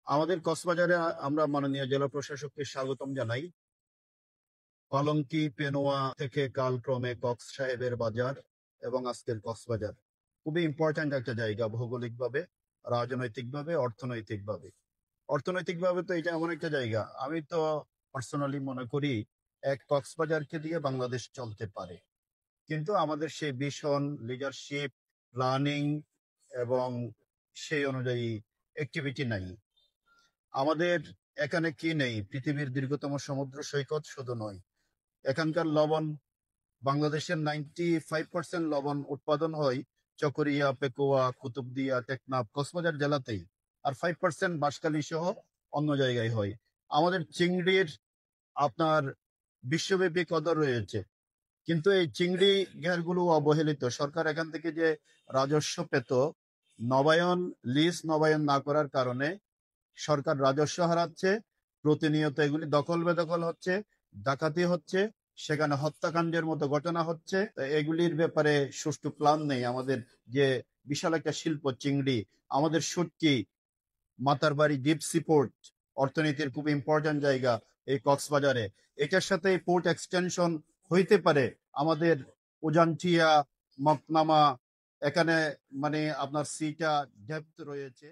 আমাদের কক্সবাজারে আমরা মাননীয় জেলা প্রশাসককে স্বাগতম জানাই। পালঙ্কি পেনোয়া থেকে কালক্রমে কক্স সাহেবের বাজার এবং আজকের কক্সবাজার খুবই ইম্পর্ট্যান্ট একটা জায়গা, ভৌগোলিকভাবে, রাজনৈতিকভাবে, অর্থনৈতিকভাবে। অর্থনৈতিকভাবে তো এটা এমন একটা জায়গা, আমি তো পার্সোনালি মনে করি এক কক্সবাজারকে দিয়ে বাংলাদেশ চলতে পারে। কিন্তু আমাদের সেই ভিশন, লিডারশিপ, প্ল্যানিং এবং সেই অনুযায়ী অ্যাক্টিভিটি নাই। আমাদের এখানে কি নেই? পৃথিবীর দীর্ঘতম সমুদ্র সৈকত শুধু নয়, এখানকার লবণ, বাংলাদেশের 95% লবণ উৎপাদন হয় চকরিয়া, পেকুয়া, কুতুবদিয়া, টেকনাফ, কক্সবাজার জেলাতেই। আর 5% বাঁশখালী সহ অন্য জায়গায় হয়। আমাদের চিংড়ির আপনার বিশ্বব্যাপী কদর রয়েছে, কিন্তু এই চিংড়ি ঘেরগুলো অবহেলিত। সরকার এখান থেকে যে রাজস্ব পেত, নবায়ন, লিজ নবায়ন না করার কারণে সরকার রাজস্ব হারাচ্ছে। প্রতিনিয়ত এগুলি দখল বেদখল হচ্ছে, ডাকাতি হচ্ছে, সেখানে হত্যাকাণ্ডের মতো ঘটনা হচ্ছে। তো এগুলির ব্যাপারে সুষ্ঠু প্ল্যান নেই। আমাদের যে বিশাল একটা শিল্প চিংড়ি, আমাদের শুটকি, মাতারবাড়ি ডিপ সি পোর্ট, অর্থনীতির খুব ইম্পর্টেন্ট জায়গা এই কক্সবাজারে। এটার সাথে পোর্ট এক্সটেনশন হইতে পারে আমাদের উজানটিয়া, মকনামা, এখানে মানে আপনার সিটা ডেপথ রয়েছে।